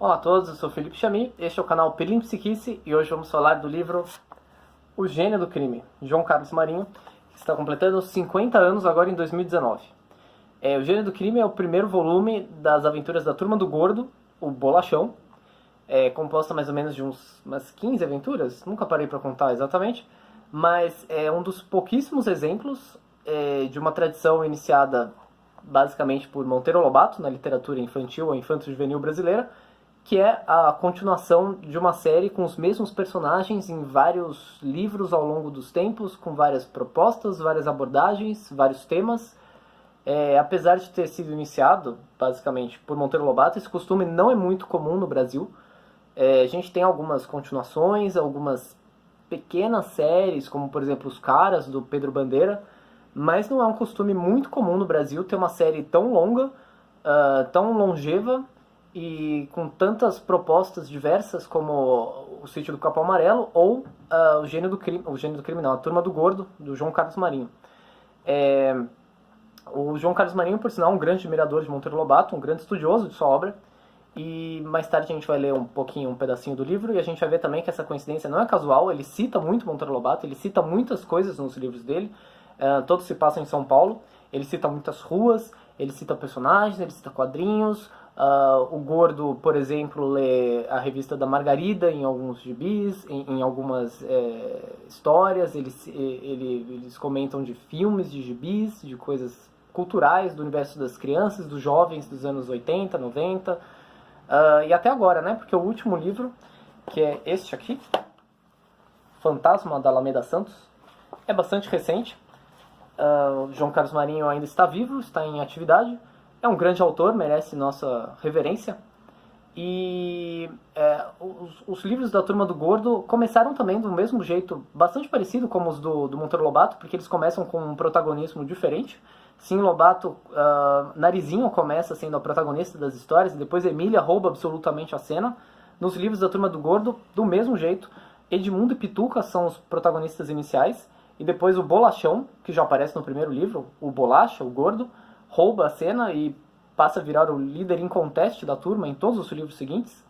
Olá a todos, eu sou Felipe Chami, este é o canal Pelim Psiquice e hoje vamos falar do livro O Gênio do Crime, de João Carlos Marinho, que está completando 50 anos agora em 2019. O Gênio do Crime é o primeiro volume das aventuras da Turma do Gordo, o Bolachão, composta mais ou menos de umas 15 aventuras, nunca parei para contar exatamente, mas é um dos pouquíssimos exemplos de uma tradição iniciada basicamente por Monteiro Lobato, na literatura infantil ou infanto-juvenil brasileira, que é a continuação de uma série com os mesmos personagens em vários livros ao longo dos tempos, com várias propostas, várias abordagens, vários temas. Apesar de ter sido iniciado, basicamente, por Monteiro Lobato, esse costume não é muito comum no Brasil. A gente tem algumas continuações, algumas pequenas séries, como, por exemplo, Os Caras, do Pedro Bandeira, mas não é um costume muito comum no Brasil ter uma série tão longa, tão longeva, e com tantas propostas diversas como O Sítio do Capão Amarelo ou o Gênio do Crime não, A Turma do Gordo, do João Carlos Marinho. O João Carlos Marinho, por sinal, é um grande admirador de Monteiro Lobato, um grande estudioso de sua obra, e mais tarde a gente vai ler um pedacinho do livro, e a gente vai ver também que essa coincidência não é casual, ele cita muito Monteiro Lobato, ele cita muitas coisas nos livros dele, todos se passam em São Paulo, ele cita muitas ruas, ele cita personagens, ele cita quadrinhos. O Gordo, por exemplo, lê a revista da Margarida em alguns gibis, em algumas histórias. Eles comentam de filmes, de gibis, de coisas culturais do universo das crianças, dos jovens dos anos 80, 90 e até agora, né? Porque o último livro, que é este aqui, Fantasma da Alameda Santos, é bastante recente. O João Carlos Marinho ainda está vivo, está em atividade. É um grande autor, merece nossa reverência. E os livros da Turma do Gordo começaram também do mesmo jeito, bastante parecido como os do Monteiro Lobato, porque eles começam com um protagonismo diferente. Sim, Lobato, Narizinho começa sendo a protagonista das histórias, e depois Emília rouba absolutamente a cena. Nos livros da Turma do Gordo, do mesmo jeito, Edmundo e Pituca são os protagonistas iniciais, e depois o Bolachão, que já aparece no primeiro livro, o Bolacha, o Gordo, rouba a cena e passa a virar o líder inconteste da turma em todos os livros seguintes.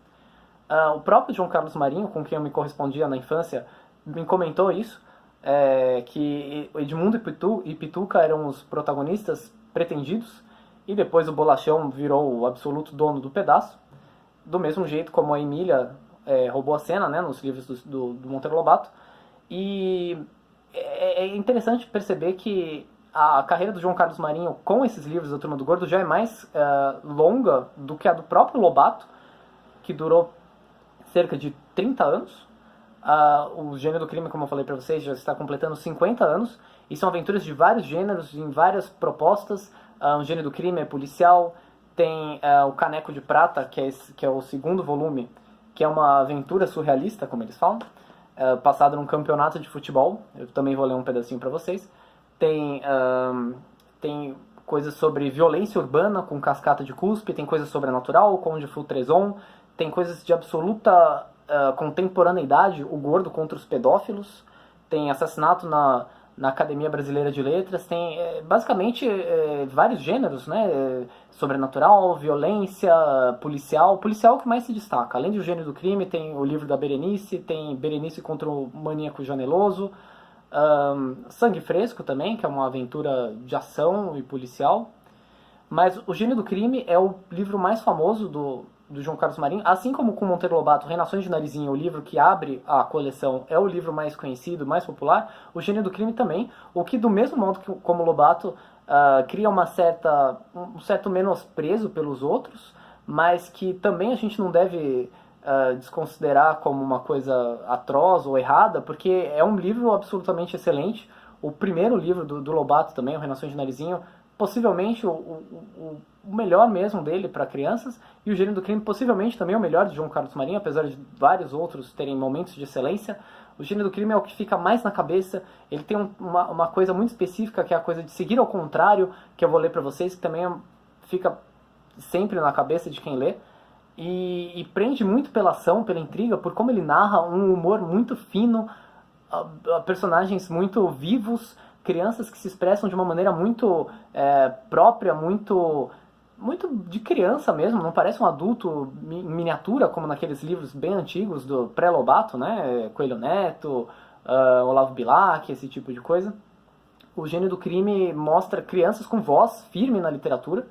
O próprio João Carlos Marinho, com quem eu me correspondia na infância, me comentou isso, que Edmundo e Pituca eram os protagonistas pretendidos, e depois o Bolachão virou o absoluto dono do pedaço, do mesmo jeito como a Emília roubou a cena, né, nos livros do Monteiro Lobato. E é interessante perceber que a carreira do João Carlos Marinho com esses livros da Turma do Gordo já é mais longa do que a do próprio Lobato, que durou cerca de 30 anos. O Gênio do Crime, como eu falei para vocês, já está completando 50 anos, e são aventuras de vários gêneros, em várias propostas. O Gênio do Crime é policial, tem o Caneco de Prata, que é o segundo volume, que é uma aventura surrealista, como eles falam, passado num campeonato de futebol. Eu também vou ler um pedacinho para vocês. Tem coisas sobre violência urbana com Cascata de Cuspe, tem coisas sobrenatural, Conde Fultrezon, tem coisas de absoluta contemporaneidade, o Gordo contra os pedófilos, tem assassinato na Academia Brasileira de Letras, tem basicamente vários gêneros, né? Sobrenatural, violência, policial que mais se destaca. Além do Gênio do Crime, tem o livro da Berenice, tem Berenice contra o Maníaco Janeloso, Sangue Fresco também, que é uma aventura de ação e policial. Mas o Gênio do Crime é o livro mais famoso do João Carlos Marinho, assim como com Monteiro Lobato, Reinações de Narizinho, o livro que abre a coleção, é o livro mais conhecido, mais popular. O Gênio do Crime também, o que do mesmo modo que como Lobato cria um certo menosprezo pelos outros, mas que também a gente não deve desconsiderar como uma coisa atroz ou errada, porque é um livro absolutamente excelente. O primeiro livro do Lobato também, o Reinações de Narizinho, possivelmente o melhor mesmo dele para crianças, e o Gênio do Crime possivelmente também o melhor de João Carlos Marinho, apesar de vários outros terem momentos de excelência. O Gênio do Crime é o que fica mais na cabeça. Ele tem uma coisa muito específica, que é a coisa de seguir ao contrário, que eu vou ler para vocês, que também fica sempre na cabeça de quem lê. E prende muito pela ação, pela intriga, por como ele narra um humor muito fino, personagens muito vivos, crianças que se expressam de uma maneira muito própria, muito muito de criança mesmo, não parece um adulto em miniatura, como naqueles livros bem antigos do pré-Lobato, né? Coelho Neto, Olavo Bilac, esse tipo de coisa. O Gênio do Crime mostra crianças com voz firme na literatura,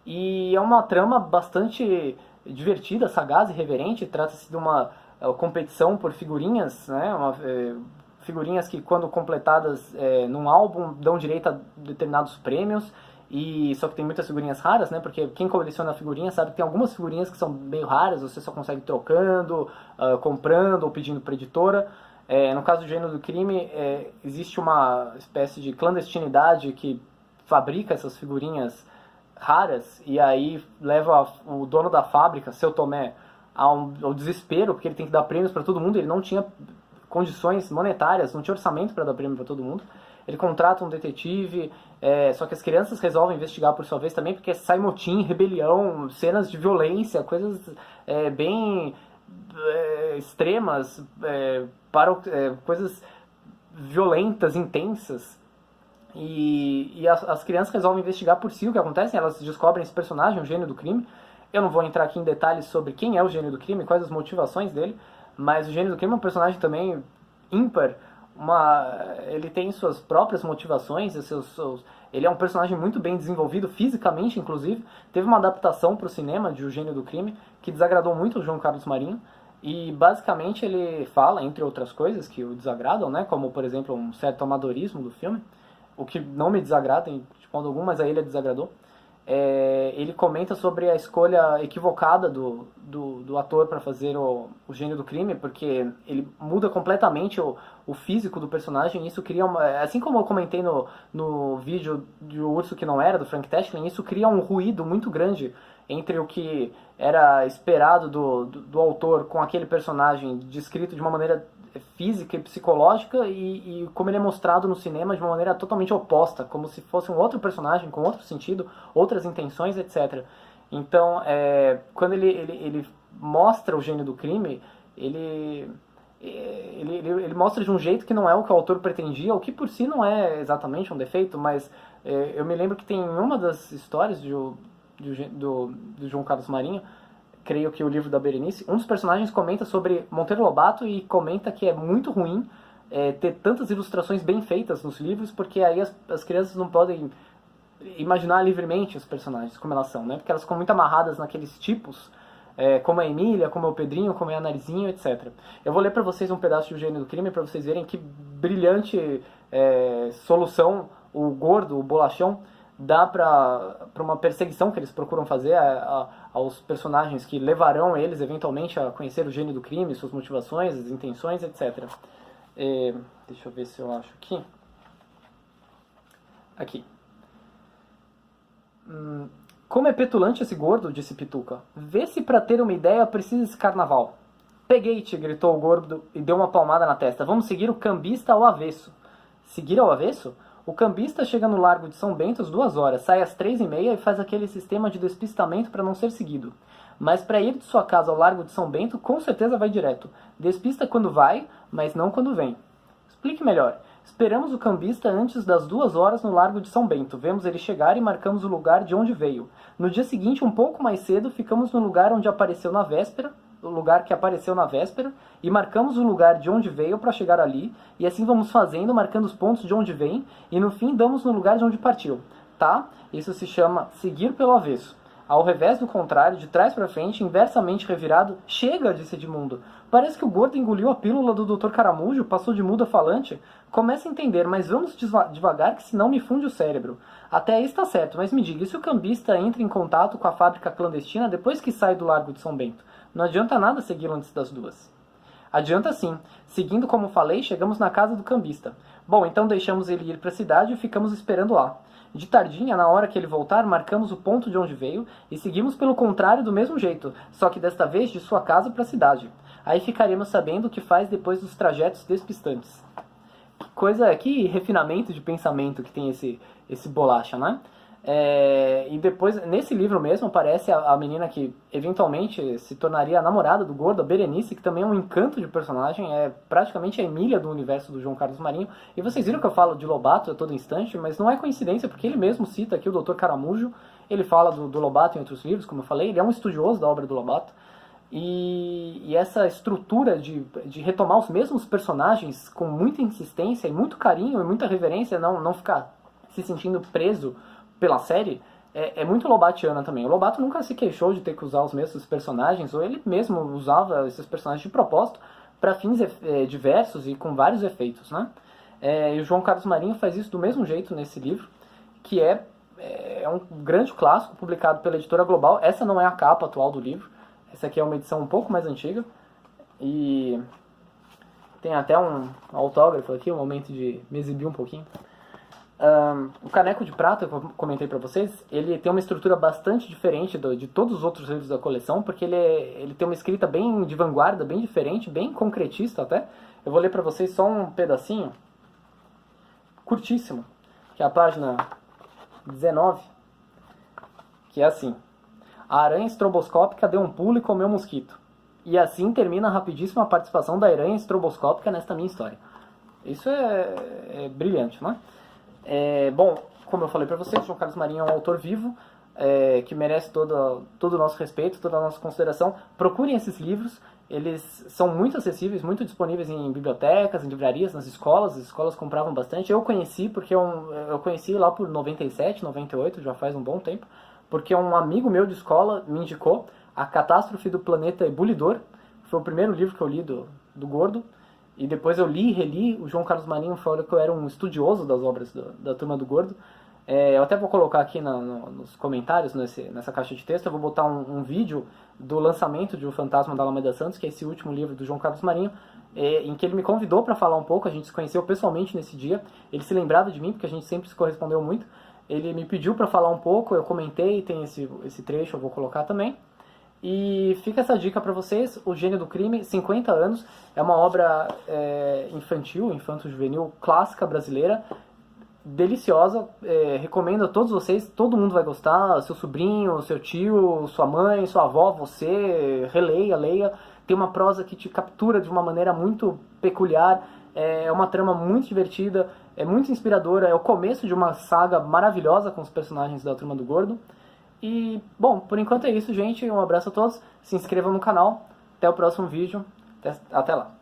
e é uma trama bastante divertida, sagaz e reverente. Trata-se de uma competição por figurinhas, né? Figurinhas que, quando completadas num álbum, dão direito a determinados prêmios. E só que tem muitas figurinhas raras, né? Porque quem coleciona figurinhas sabe que tem algumas figurinhas que são meio raras, você só consegue trocando, comprando ou pedindo para editora. No caso do Gênio do Crime, existe uma espécie de clandestinidade que fabrica essas figurinhas raras, e aí leva o dono da fábrica, Seu Tomé, ao desespero, porque ele tem que dar prêmios para todo mundo. Ele não tinha condições monetárias, não tinha orçamento para dar prêmio para todo mundo. Ele contrata um detetive, só que as crianças resolvem investigar por sua vez também, porque sai motim, rebelião, cenas de violência, coisas bem extremas, coisas violentas, intensas. E as crianças resolvem investigar por si o que acontece. Elas descobrem esse personagem, o Gênio do Crime. Eu não vou entrar aqui em detalhes sobre quem é o Gênio do Crime, quais as motivações dele, mas o Gênio do Crime é um personagem também ímpar. Ele tem suas próprias motivações, ele é um personagem muito bem desenvolvido fisicamente, inclusive. Teve uma adaptação para o cinema de O Gênio do Crime que desagradou muito o João Carlos Marinho, e basicamente ele fala, entre outras coisas que o desagradam, né, como por exemplo um certo amadorismo do filme, o que não me desagrada de modo algum, mas a ele desagradou. Ele comenta sobre a escolha equivocada do ator para fazer o Gênio do Crime, porque ele muda completamente o físico do personagem, e isso cria assim como eu comentei no vídeo de O Urso Que Não Era, do Frank Teshlin, isso cria um ruído muito grande entre o que era esperado do autor com aquele personagem descrito de uma maneira física e psicológica, e como ele é mostrado no cinema de uma maneira totalmente oposta, como se fosse um outro personagem com outro sentido, outras intenções, etc. Então, quando ele mostra o Gênio do Crime, ele mostra de um jeito que não é o que o autor pretendia, o que por si não é exatamente um defeito, mas eu me lembro que tem uma das histórias do João Carlos Marinho, creio que o livro da Berenice, um dos personagens comenta sobre Monteiro Lobato e comenta que é muito ruim ter tantas ilustrações bem feitas nos livros, porque aí as crianças não podem imaginar livremente os personagens, como elas são, né? Porque elas ficam muito amarradas naqueles tipos, como a Emília, como é o Pedrinho, como é a Narizinho, etc. Eu vou ler para vocês um pedaço de O Gênio do Crime para vocês verem que brilhante solução o gordo, o bolachão, dá para uma perseguição que eles procuram fazer aos personagens que levarão eles eventualmente a conhecer o Gênio do Crime, suas motivações, as intenções, etc. Deixa eu ver se eu acho aqui. Aqui. Como é petulante esse gordo, disse Pituca. Vê se para ter uma ideia precisa esse carnaval. Peguei-te, gritou o gordo e deu uma palmada na testa. Vamos seguir o cambista ao avesso. Seguir ao avesso? O cambista chega no Largo de São Bento às 2 horas, sai às 3h30 e faz aquele sistema de despistamento para não ser seguido. Mas para ir de sua casa ao Largo de São Bento, com certeza vai direto. Despista quando vai, mas não quando vem. Explique melhor. Esperamos o cambista antes das 2 horas no Largo de São Bento. Vemos ele chegar e marcamos o lugar de onde veio. No dia seguinte, um pouco mais cedo, ficamos no lugar onde apareceu na véspera, o lugar que apareceu na véspera, e marcamos o lugar de onde veio para chegar ali, e assim vamos fazendo, marcando os pontos de onde vem, e no fim damos no lugar de onde partiu. Tá? Isso se chama seguir pelo avesso. Ao revés do contrário, de trás para frente, inversamente revirado, chega, disse Edmundo. Parece que o gordo engoliu a pílula do Dr. Caramujo, passou de mudo a falante. Começa a entender, mas vamos devagar que senão me funde o cérebro. Até aí está certo, mas me diga, e se o cambista entra em contato com a fábrica clandestina depois que sai do Largo de São Bento? Não adianta nada segui-lo antes das 2. Adianta sim. Seguindo como falei, chegamos na casa do cambista. Bom, então deixamos ele ir para a cidade e ficamos esperando lá. De tardinha, na hora que ele voltar, marcamos o ponto de onde veio e seguimos pelo contrário do mesmo jeito, só que desta vez de sua casa para a cidade. Aí ficaremos sabendo o que faz depois dos trajetos despistantes. Que refinamento de pensamento que tem esse bolacha, né? E depois, nesse livro mesmo, aparece a menina que eventualmente se tornaria a namorada do gordo, a Berenice, que também é um encanto de personagem, é praticamente a Emília do universo do João Carlos Marinho. E vocês viram que eu falo de Lobato a todo instante, mas não é coincidência, porque ele mesmo cita aqui o Dr. Caramujo Ele fala do Lobato em outros livros, como eu falei, ele é um estudioso da obra do Lobato. E essa estrutura de retomar os mesmos personagens com muita insistência e muito carinho e muita reverência, não ficar se sentindo preso pela série, é muito lobatiana também. O Lobato nunca se queixou de ter que usar os mesmos personagens, ou ele mesmo usava esses personagens de propósito para fins diversos e com vários efeitos, né? E o João Carlos Marinho faz isso do mesmo jeito nesse livro, que é um grande clássico publicado pela Editora Global. Essa não é a capa atual do livro, essa aqui é uma edição um pouco mais antiga, e tem até um autógrafo aqui, um momento de me exibir um pouquinho. O Caneco de Prata, que eu comentei pra vocês, ele tem uma estrutura bastante diferente de todos os outros livros da coleção, porque ele tem uma escrita bem de vanguarda, bem diferente, bem concretista até. Eu vou ler pra vocês só um pedacinho, curtíssimo, que é a página 19, que é assim: a aranha estroboscópica deu um pulo e comeu um mosquito. E assim termina a rapidíssima participação da aranha estroboscópica nesta minha história. Isso é brilhante, não é? Bom, como eu falei pra vocês, João Carlos Marinho é um autor vivo, que merece todo o nosso respeito, toda a nossa consideração. Procurem esses livros, eles são muito acessíveis, muito disponíveis em bibliotecas, em livrarias, nas escolas. As escolas compravam bastante. Eu conheci, porque eu conheci lá por 97, 98, já faz um bom tempo, porque um amigo meu de escola me indicou A Catástrofe do Planeta Ebulidor. Foi o primeiro livro que eu li do Gordo. E depois eu li e reli. O João Carlos Marinho falou que eu era um estudioso das obras da Turma do Gordo. Eu até vou colocar aqui nos comentários, nessa caixa de texto, eu vou botar um vídeo do lançamento de O Fantasma da Alameda Santos, que é esse último livro do João Carlos Marinho, em que ele me convidou para falar um pouco. A gente se conheceu pessoalmente nesse dia. Ele se lembrava de mim, porque a gente sempre se correspondeu muito. Ele me pediu para falar um pouco, eu comentei, tem esse trecho, eu vou colocar também. E fica essa dica para vocês: O Gênio do Crime, 50 anos, é uma obra infantil, infanto-juvenil, clássica brasileira, deliciosa, recomendo a todos vocês, todo mundo vai gostar, seu sobrinho, seu tio, sua mãe, sua avó, você, leia. Tem uma prosa que te captura de uma maneira muito peculiar, é uma trama muito divertida, é muito inspiradora, é o começo de uma saga maravilhosa com os personagens da Turma do Gordo. E, bom, por enquanto é isso, gente. Um abraço a todos, se inscrevam no canal, até o próximo vídeo, até lá.